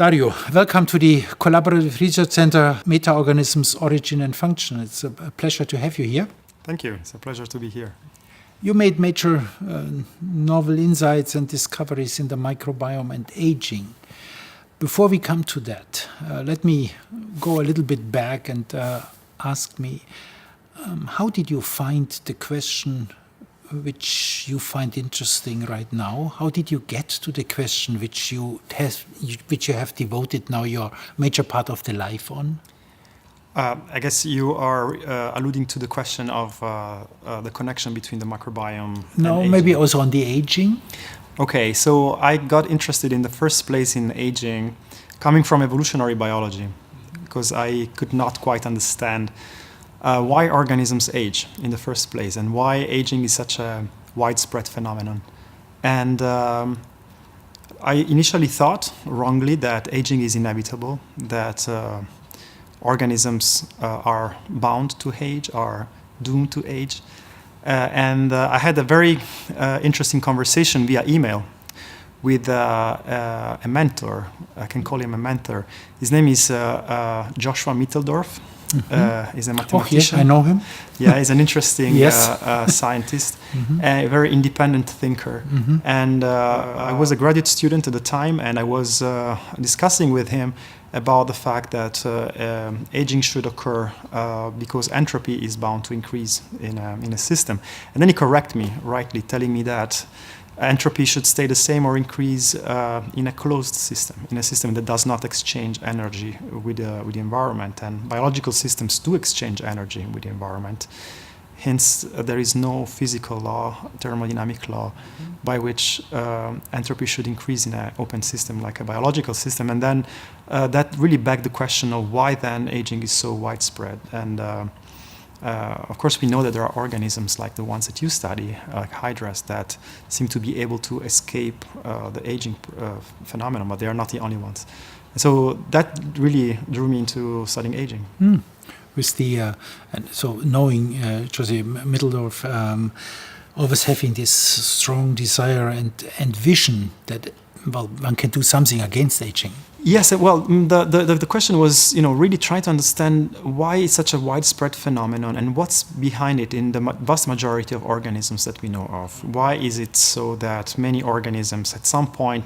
Dario, welcome to the Collaborative Research Center, Meta-Organisms, Origin and Function. It's a pleasure to have you here. Thank you. It's a pleasure to be here. You made major novel insights and discoveries in the microbiome and aging. Before we come to that, let me go a little bit back and ask me, how did you find the question which you find interesting right now? How did you get to the question which you have devoted now your major part of the life on? I guess you are alluding to the question of the connection between the microbiome and aging. Maybe also on the aging. Okay, so I got interested in the first place in aging coming from evolutionary biology, because I could not quite understand why organisms age in the first place and why aging is such a widespread phenomenon. And I initially thought wrongly that aging is inevitable, that organisms are bound to age, are doomed to age. And I had a very interesting conversation via email with a mentor. I can call him a mentor. His name is Joshua Mitteldorf. He's a mathematician. Oh, yes, I know him. Yeah, he's an interesting scientist, a very independent thinker. And I was a graduate student at the time, and I was discussing with him about the fact that aging should occur because entropy is bound to increase in a system. And then he corrected me, rightly, telling me that entropy should stay the same or increase in a closed system, in a system that does not exchange energy with the environment. And biological systems do exchange energy with the environment. Hence, there is no physical law, thermodynamic law, by which entropy should increase in an open system like a biological system. And then that really begged the question of why then aging is so widespread. And of course, we know that there are organisms like the ones that you study, like hydras, that seem to be able to escape the aging phenomenon, but they are not the only ones. And so that really drew me into studying aging. With the so knowing Jose Mitteldorf always having this strong desire and vision that one can do something against aging. Yes, well, the question was, really trying to understand why it's such a widespread phenomenon and what's behind it in the vast majority of organisms that we know of. Why is it so that many organisms at some point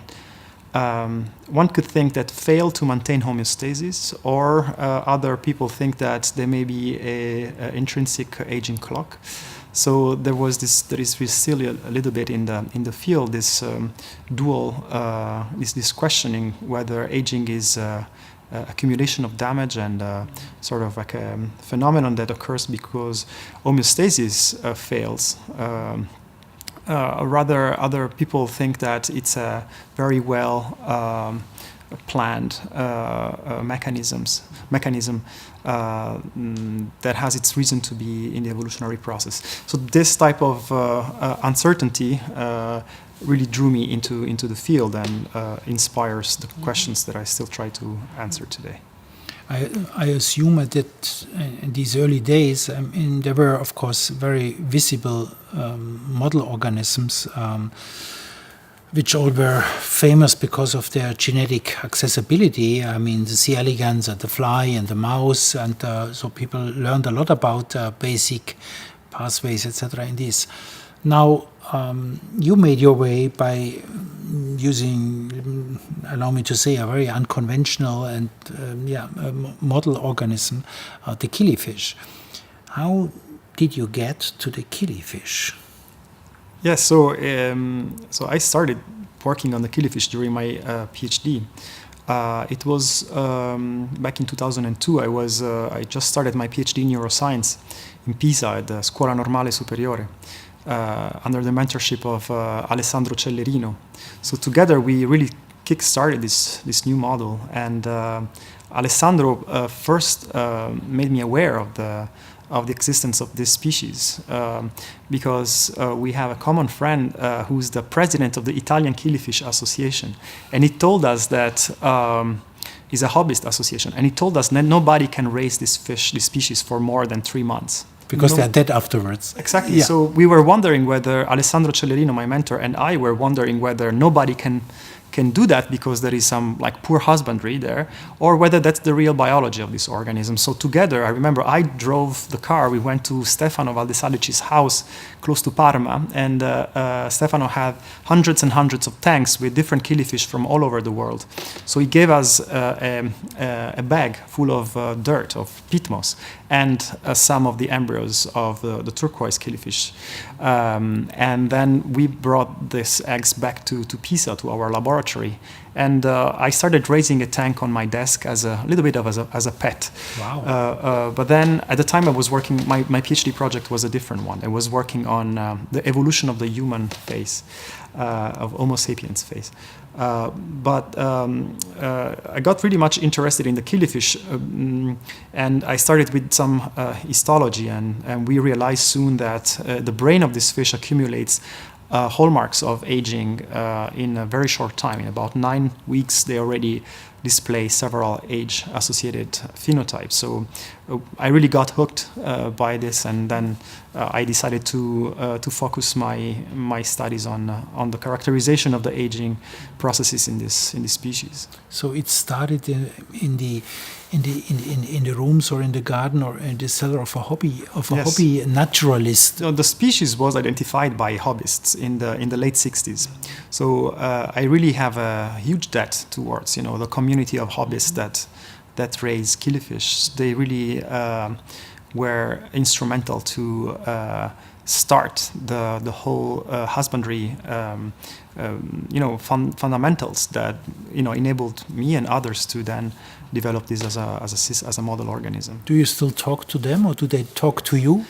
one could think that fail to maintain homeostasis, or other people think that there may be an intrinsic aging clock. So there is still a little bit in the field this dual, this questioning whether aging is accumulation of damage and sort of like a phenomenon that occurs because homeostasis fails. Rather, other people think that it's a very well planned mechanism that has its reason to be in the evolutionary process. So this type of uncertainty really drew me into the field and inspires the questions that I still try to answer today. I assume that in these early days, there were, of course, very visible model organisms, which all were famous because of their genetic accessibility. I mean, the C. elegans and the fly and the mouse, and so people learned a lot about basic pathways, etc. in this. Now, you made your way by using, allow me to say, a very unconventional and model organism, the killifish. How did you get to the killifish? Yes, so I started working on the killifish during my PhD. It was back in 2002. I just started my PhD in neuroscience in Pisa at the Scuola Normale Superiore, under the mentorship of Alessandro Cellerino. So together we really kick-started this new model, and Alessandro first made me aware of the existence of this species because we have a common friend who's the president of the Italian Killifish Association, and he told us that is a hobbyist association, and he told us that nobody can raise this species for more than 3 months. Because they're dead afterwards. Exactly. Yeah. So we were wondering whether Alessandro Cellerino, my mentor, and I were wondering whether nobody can can do that because there is some like poor husbandry there, or whether that's the real biology of this organism. So together, I remember I drove the car. We went to Stefano Valdesalici's house close to Parma, and Stefano had hundreds and hundreds of tanks with different killifish from all over the world. So he gave us a bag full of dirt, of peat moss, and some of the embryos of the turquoise killifish. And then we brought these eggs back to Pisa, to our laboratory. And I started raising a tank on my desk as a little bit of as a pet. Wow. But then at the time I was working, my PhD project was a different one. I was working on the evolution of the human phase, of Homo sapiens phase. But I got really much interested in the killifish, and I started with some histology, and we realized soon that the brain of this fish accumulates hallmarks of aging in a very short time. In about 9 weeks, they already display several age-associated phenotypes. So I really got hooked by this, and then I decided to focus my studies on the characterization of the aging processes in this species. So it started in the rooms or in the garden or in the cellar of a hobby naturalist. So the species was identified by hobbyists in the late 60s. So I really have a huge debt towards the community of hobbyists that raise killifish. They really were instrumental to start the whole husbandry fundamentals that enabled me and others to then develop this as a model organism. Do you still talk to them, or do they talk to you?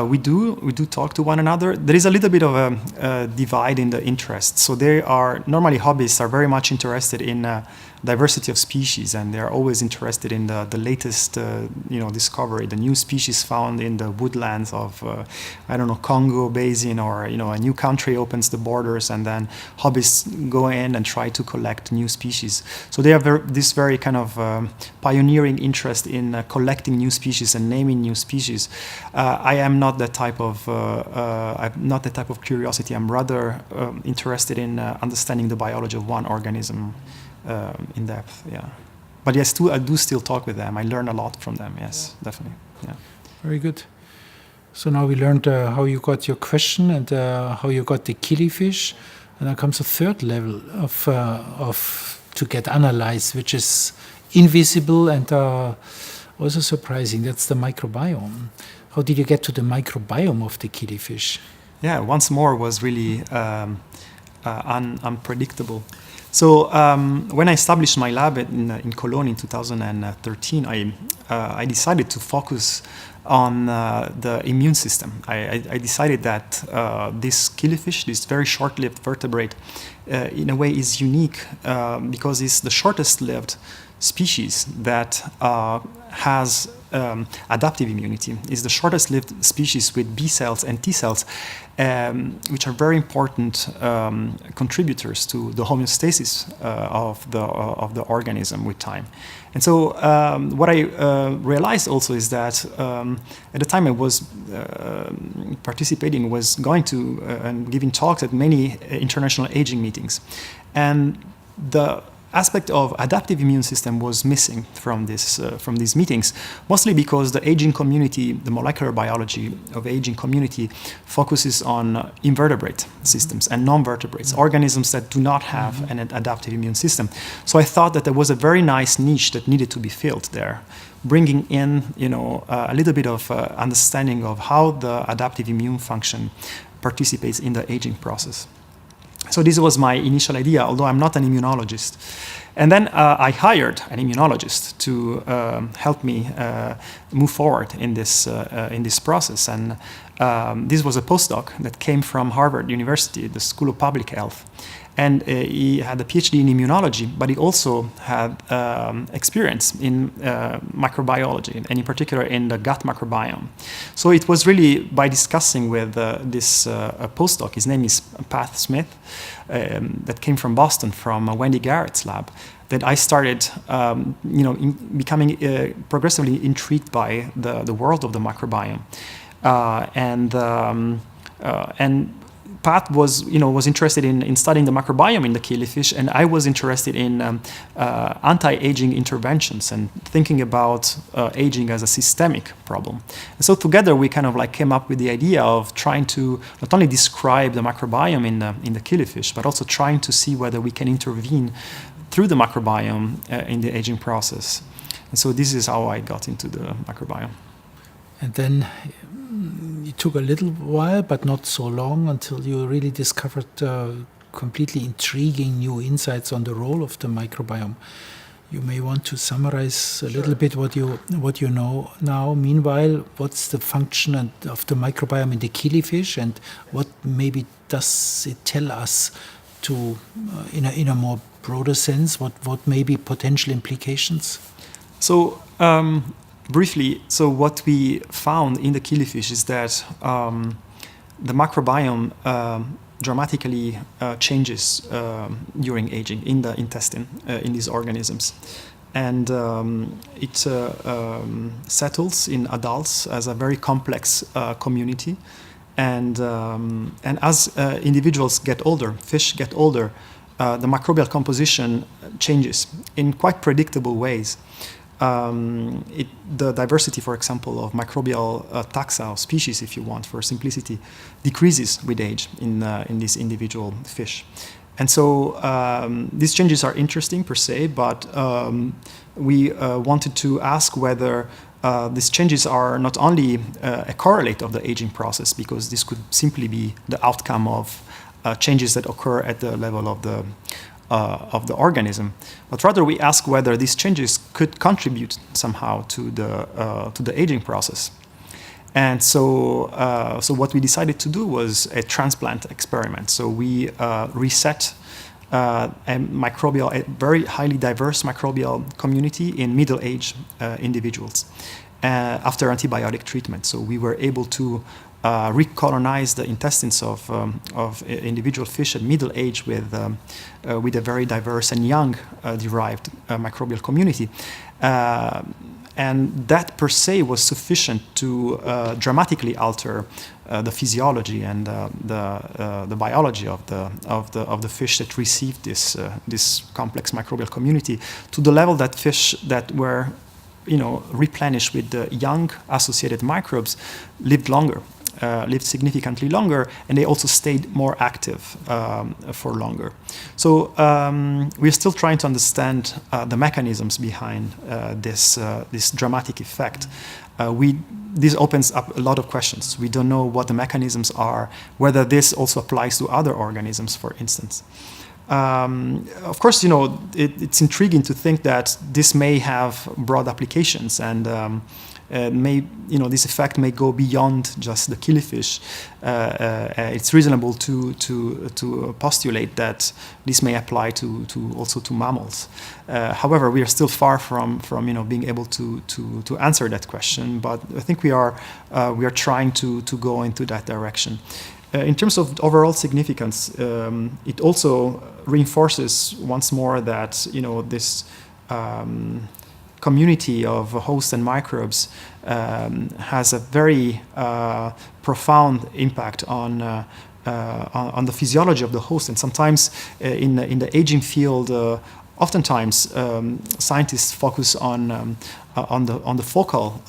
We do talk to one another. There is a little bit of a divide in the interests. So normally hobbyists are very much interested in diversity of species, and they are always interested in the latest discovery, the new species found in the woodlands of Congo Basin, or a new country opens the borders, and then hobbyists go in and try to collect new species. So they have this very kind of pioneering interest in collecting new species and naming new species. I am not that type of curiosity. I'm rather interested in understanding the biology of one organism in depth. Yeah, but yes, I do still talk with them. I learn a lot from them. Yes, definitely. Yeah. Very good. So now we learned how you got your question and how you got the killifish, and then comes a third level of to get analyzed, which is invisible and also surprising. That's the microbiome. How did you get to the microbiome of the killifish? Yeah, once more was really unpredictable. So when I established my lab in Cologne in 2013, I decided to focus on the immune system. I decided that this killifish, this very short-lived vertebrate, in a way is unique because it's the shortest-lived species that has adaptive immunity. It's the shortest-lived species with B cells and T cells, which are very important contributors to the homeostasis of the organism with time. And so what I realized also is that at the time I was participating, was going to and giving talks at many international aging meetings, and the aspect of adaptive immune system was missing from these meetings, mostly because the aging community, the molecular biology of aging community, focuses on invertebrate systems and non-vertebrates, organisms that do not have an adaptive immune system. So I thought that there was a very nice niche that needed to be filled there, bringing in a little bit of understanding of how the adaptive immune function participates in the aging process. So this was my initial idea, although I'm not an immunologist. And then I hired an immunologist to help me move forward in this process. And this was a postdoc that came from Harvard University, the School of Public Health. And he had a PhD in immunology, but he also had experience in microbiology, and in particular in the gut microbiome. So it was really by discussing with this postdoc, his name is Pat Smith, that came from Boston, from Wendy Garrett's lab, that I started becoming progressively intrigued by the world of the microbiome. And Pat was interested in studying the microbiome in the killifish, and I was interested in anti-aging interventions and thinking about aging as a systemic problem. And so together we kind of like came up with the idea of trying to not only describe the microbiome in the killifish, but also trying to see whether we can intervene through the microbiome in the aging process. And so this is how I got into the microbiome. And then it took a little while, but not so long, until you really discovered completely intriguing new insights on the role of the microbiome. You may want to summarize a little bit what you know now. Meanwhile, what's the function of the microbiome in the killifish, and what maybe does it tell us to, in a more broader sense, what may be potential implications? So briefly, so what we found in the killifish is that the microbiome dramatically changes during aging in the intestine in these organisms. And it settles in adults as a very complex community. And as individuals get older, fish get older, the microbial composition changes in quite predictable ways. The diversity, for example, of microbial taxa or species, if you want, for simplicity, decreases with age in this individual fish. And so these changes are interesting per se, but we wanted to ask whether these changes are not only a correlate of the aging process, because this could simply be the outcome of changes that occur at the level of the organism, but rather we ask whether these changes could contribute somehow to the aging process. And so what we decided to do was a transplant experiment. So we reset a very highly diverse microbial community in middle-aged individuals after antibiotic treatment. So we were able to recolonize the intestines of individual fish at middle age with a very diverse and young derived microbial community. And that per se was sufficient to dramatically alter the physiology and the biology of the fish that received this complex microbial community, to the level that fish that were replenished with the young associated microbes lived longer. Lived significantly longer, and they also stayed more active for longer. So we're still trying to understand the mechanisms behind this dramatic effect. This opens up a lot of questions. We don't know what the mechanisms are, whether this also applies to other organisms, for instance. Of course, it's intriguing to think that this may have broad applications, and this effect may go beyond just the killifish. It's reasonable to postulate that this may apply also to mammals. However, we are still far from being able to answer that question. But I think we are trying to go into that direction. In terms of overall significance, it also reinforces once more that this community of hosts and microbes has a very profound impact on the physiology of the host. And sometimes in the aging field, oftentimes scientists focus on the focal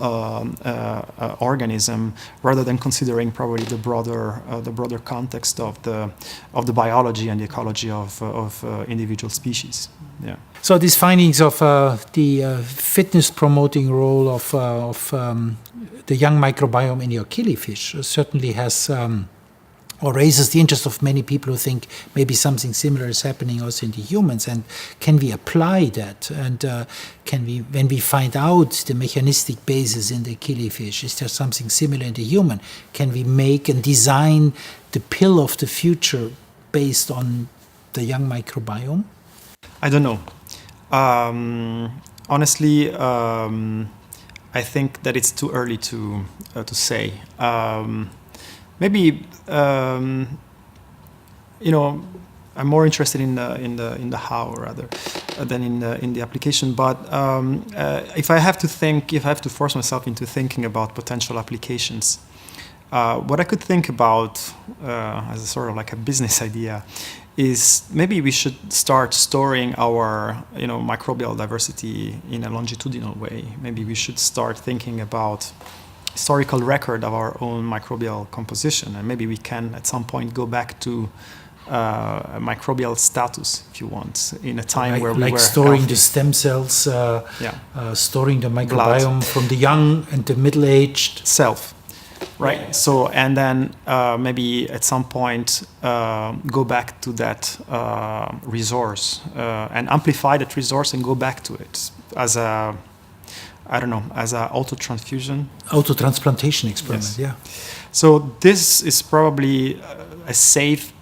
organism rather than considering probably the broader context of the biology and the ecology of individual species. Yeah. So these findings of the fitness-promoting role of the young microbiome in your killifish certainly has or raises the interest of many people who think maybe something similar is happening also in the humans. And can we apply that? And when we find out the mechanistic basis in the killifish, is there something similar in the human? Can we make and design the pill of the future based on the young microbiome? I don't know. Honestly, I think that it's too early to say. Maybe I'm more interested in the how rather than in the application. But if I have to force myself into thinking about potential applications, what I could think about as a sort of like a business idea is maybe we should start storing our microbial diversity in a longitudinal way. Maybe we should start thinking about historical record of our own microbial composition, and maybe we can at some point go back to a microbial status, if you want, in a time where we were storing healthy. the stem cells, storing the microbiome from the young and the middle-aged self. Right. Yeah. So, and then maybe at some point go back to that resource and amplify that resource and go back to it as a, as a autotransplantation experiment. Yes. Yeah. So this is probably a safe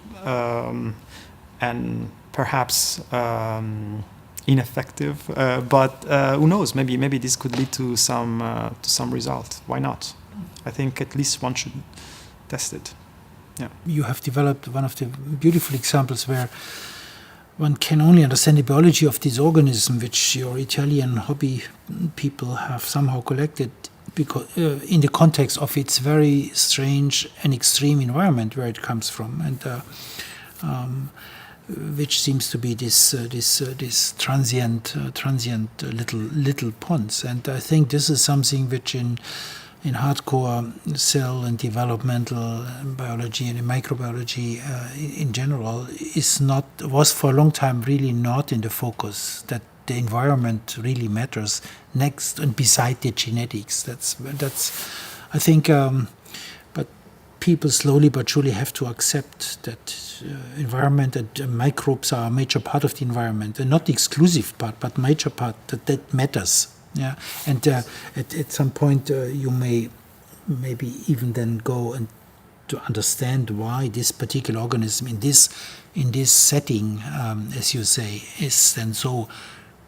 and perhaps ineffective, but who knows? Maybe this could lead to some result. Why not? I think at least one should test it. Yeah. You have developed one of the beautiful examples where one can only understand the biology of this organism, which your Italian hobby people have somehow collected, because in the context of its very strange and extreme environment where it comes from, and which seems to be this transient little ponds. And I think this is something which in hardcore cell and developmental biology and in microbiology in general was for a long time really not in the focus, that the environment really matters next and beside the genetics. That's I think, but people slowly but surely have to accept that environment and microbes are a major part of the environment, and not the exclusive part, but major part that matters. Yeah, and at some point you may maybe even then go and to understand why this particular organism in this setting, as you say, is then so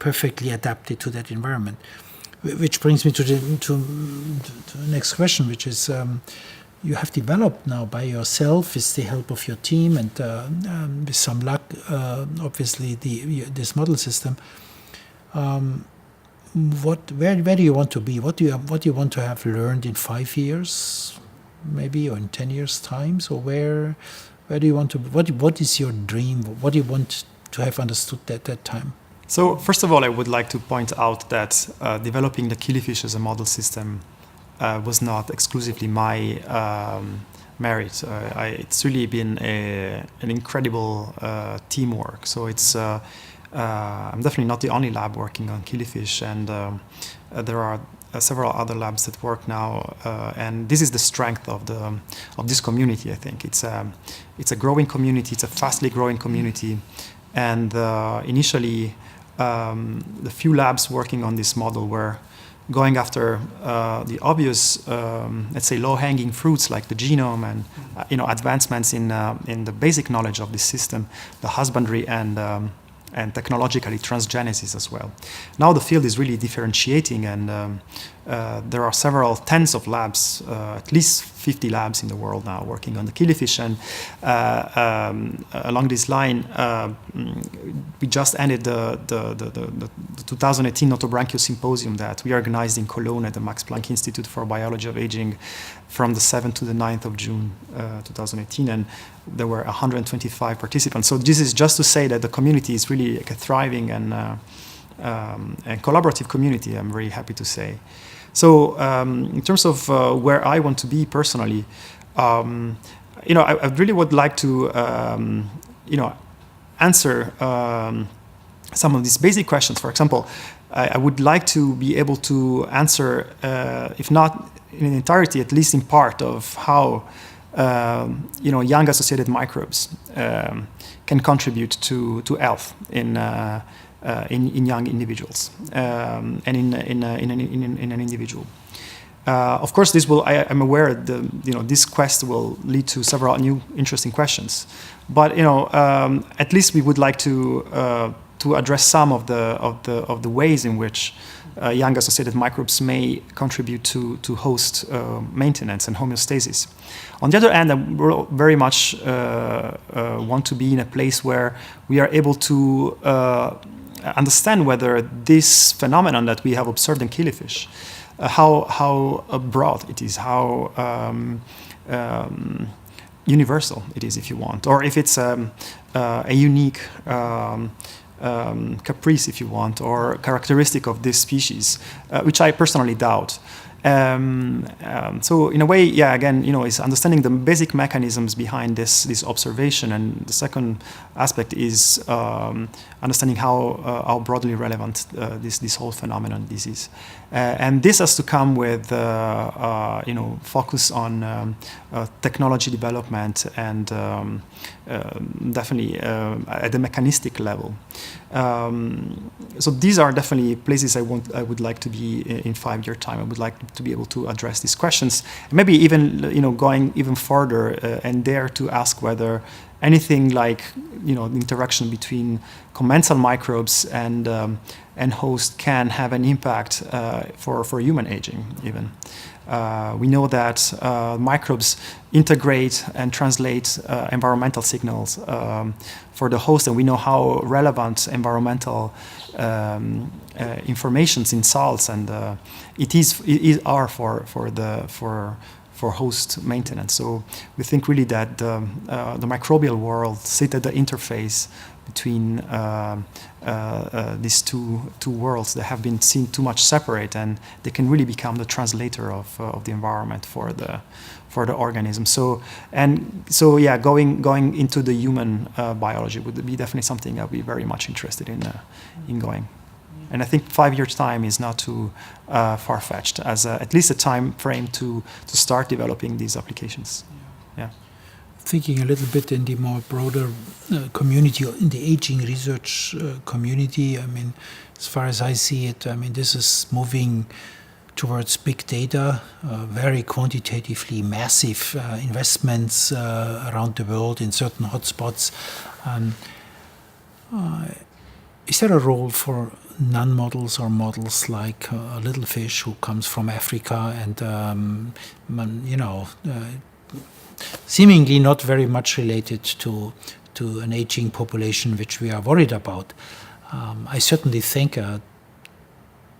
perfectly adapted to that environment. Which brings me to the next question, which is you have developed now by yourself with the help of your team and with some luck, obviously this model system. Where do you want to be? What do you want to have learned in 5 years, maybe, or in 10 years' time? So where do you want to? What is your dream? What do you want to have understood at that time? So first of all, I would like to point out that developing the Killifish as a model system was not exclusively my merit. It's really been an incredible teamwork. So it's. I'm definitely not the only lab working on Killifish, and there are several other labs that work now. And this is the strength of this community. I think it's a growing community. It's a fastly growing community, and initially the few labs working on this model were going after the obvious, let's say, low-hanging fruits like the genome and advancements in the basic knowledge of this system, the husbandry and technologically transgenesis as well. Now the field is really differentiating, and there are several tens of labs, at least 50 labs in the world now working on the Killifish. And along this line, we just ended the 2018 Otobranchio Symposium that we organized in Cologne at the Max Planck Institute for Biology of Aging from the 7th to the 9th of June 2018, and there were 125 participants. So this is just to say that the community is really like a thriving and collaborative community, I'm very happy to say. So in terms of where I want to be personally, I really would like to answer some of these basic questions. For example, I would like to be able to answer, if not in entirety, at least in part, of how young associated microbes can contribute to health in young individuals and in an individual. Of course, this will. I'm aware that this quest will lead to several new interesting questions, but at least we would like to address some of the ways in which young associated microbes may contribute to host maintenance and homeostasis. On the other hand, I very much want to be in a place where we are able to understand whether this phenomenon that we have observed in Killifish, how broad it is, how universal it is, if you want, or if it's a unique caprice, if you want, or characteristic of this species, which I personally doubt. So in a way, yeah, again, it's understanding the basic mechanisms behind this observation, and the second aspect is understanding how broadly relevant this whole phenomenon is. And this has to come with focus on technology development and definitely at the mechanistic level. So these are definitely places I would like to be in 5 year time. I would like to be able to address these questions, maybe even going even further and dare to ask whether anything like the interaction between commensal microbes and host can have an impact for human aging even. We know that microbes integrate and translate environmental signals for the host, and we know how relevant environmental informations in salts and are for host maintenance. So we think really that the microbial world sit at the interface between these two worlds that have been seen too much separate, and they can really become the translator of the environment for the organism. So yeah, going into the human biology would be definitely something I'd be very much interested in going. And I think 5 years time is not too far-fetched as at least a time frame to start developing these applications. Yeah. Thinking a little bit in the more broader community, in the aging research community, I mean, as far as I see it, I mean, this is moving towards big data, very quantitatively massive investments around the world in certain hotspots. Is there a role for non-models or models like a little fish who comes from Africa and, seemingly not very much related to an aging population which we are worried about? I certainly think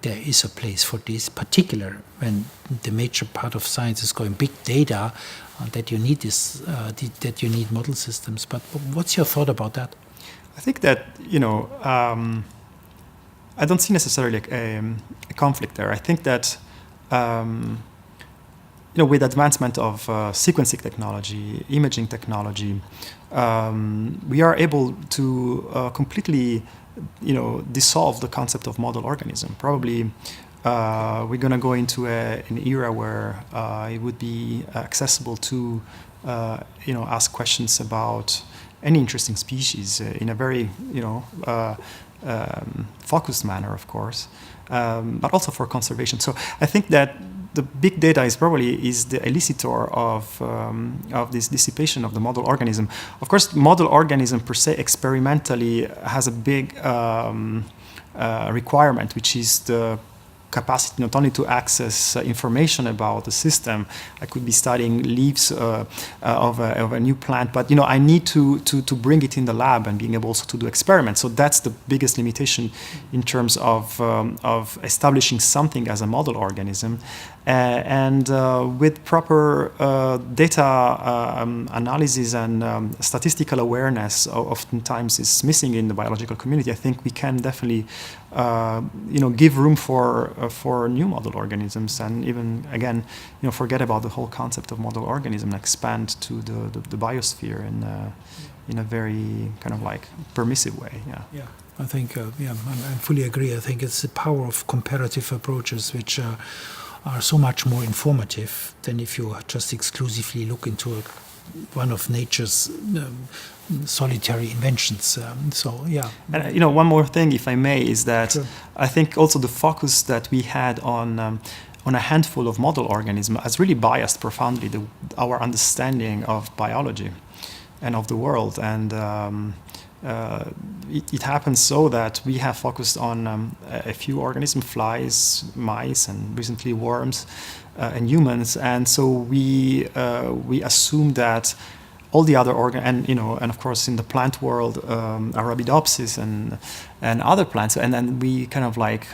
there is a place for this, particular when the major part of science is going big data, that you need that you need model systems. But what's your thought about that? I think that I don't see necessarily a conflict there. I think that with advancement of sequencing technology, imaging technology, we are able to completely, dissolve the concept of model organism. Probably we're going to go into an era where it would be accessible to, ask questions about any interesting species in a very, focused manner, of course, but also for conservation. So I think that the big data is the elicitor of this dissipation of the model organism. Of course, model organism per se experimentally has a big requirement, which is the capacity not only to access information about the system. I could be studying leaves of a new plant, but I need to bring it in the lab and being able also to do experiments. So that's the biggest limitation in terms of establishing something as a model organism. And with proper data analysis and statistical awareness, oftentimes is missing in the biological community. I think we can definitely, give room for new model organisms, and even again, forget about the whole concept of model organism and expand to the biosphere in a very kind of like permissive way. Yeah. I think I fully agree. I think it's the power of comparative approaches which are so much more informative than if you just exclusively look into one of nature's solitary inventions. And one more thing, if I may, is that sure. I think also the focus that we had on a handful of model organisms has really biased profoundly our understanding of biology and of the world. And it happens so that we have focused on a few organisms, flies, mice, and recently worms, and humans. And so we assume that all the other and of course in the plant world, Arabidopsis and other plants, and then we kind of like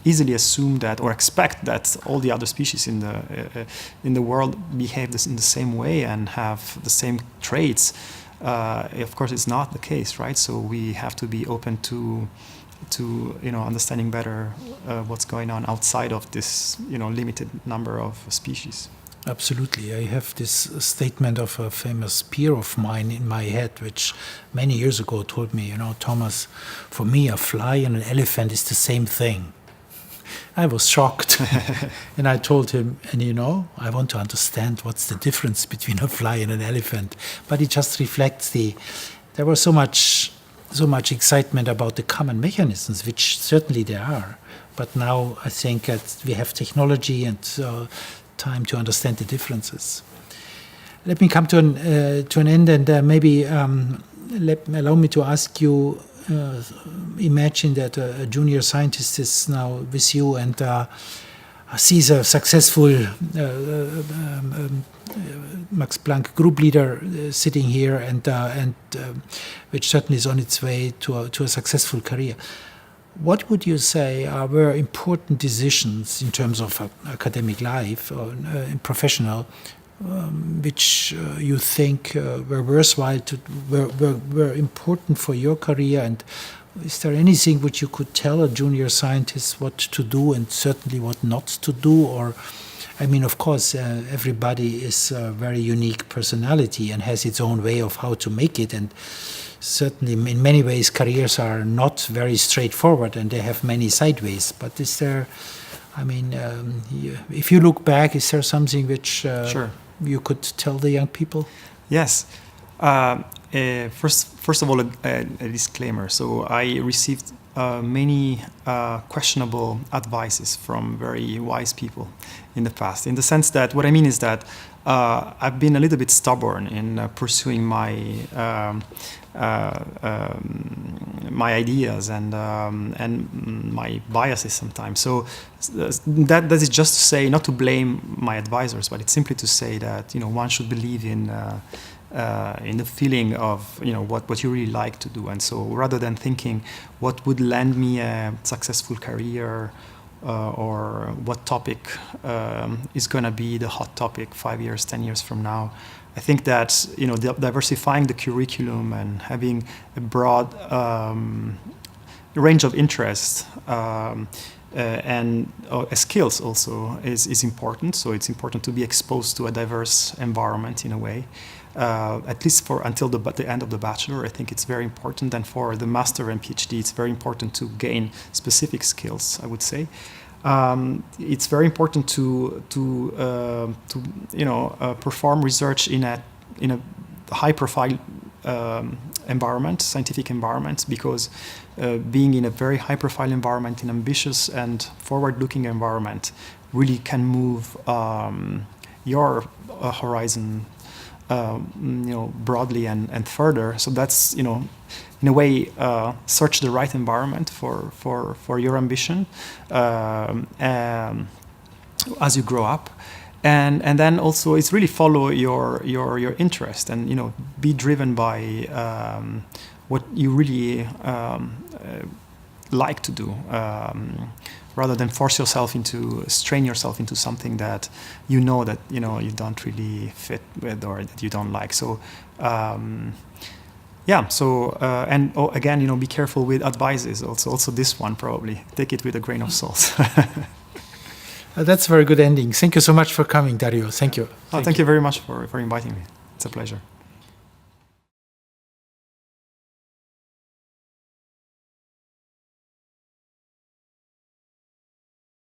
easily assume that or expect that all the other species in the world behave in the same way and have the same traits. Of course, it's not the case, right? So we have to be open to understanding better what's going on outside of this limited number of species. Absolutely. I have this statement of a famous peer of mine in my head, which many years ago told me, Thomas, for me a fly and an elephant is the same thing. I was shocked. And I told him, I want to understand what's the difference between a fly and an elephant. But it just reflects there was so much excitement about the common mechanisms, which certainly there are. But now I think that we have technology and time to understand the differences. Let me come to an end, and maybe allow me to ask you, imagine that a junior scientist is now with you and sees a successful Max Planck group leader sitting here, and which certainly is on its way to a successful career. What would you say were important decisions in terms of academic life or professional, which you think were worthwhile, were important for your career? And is there anything which you could tell a junior scientist what to do and certainly what not to do? Or, of course, everybody is a very unique personality and has its own way of how to make it. And certainly, in many ways, careers are not very straightforward and they have many sideways. But is there, if you look back, is there something which Sure. you could tell the young people? Yes. First of all, a disclaimer. So I received many questionable advices from very wise people in the past. In the sense that, what I mean is that I've been a little bit stubborn in pursuing my ideas and my biases sometimes. So that is just to say, not to blame my advisors, but it's simply to say that one should believe in the feeling of what you really like to do. And so rather than thinking what would land me a successful career or what topic is going to be the hot topic 5 years, 10 years from now, I think that diversifying the curriculum and having a broad range of interests and skills also is important. So it's important to be exposed to a diverse environment in a way. At least until the end of the bachelor, I think it's very important. And for the master and PhD, it's very important to gain specific skills, I would say. It's very important to perform research in a high-profile environment, scientific environment, because being in a very high-profile environment, an ambitious and forward-looking environment, really can move your horizon broadly and further. So that's in a way search the right environment for your ambition as you grow up, and then also it's really follow your interest and be driven by what you really like to do. Rather than strain yourself into something that you don't really fit with or that you don't like. So, again, be careful with advices. Also this one, probably take it with a grain of salt. That's a very good ending. Thank you so much for coming, Dario. Thank you. Thank you very much for inviting me. It's a pleasure.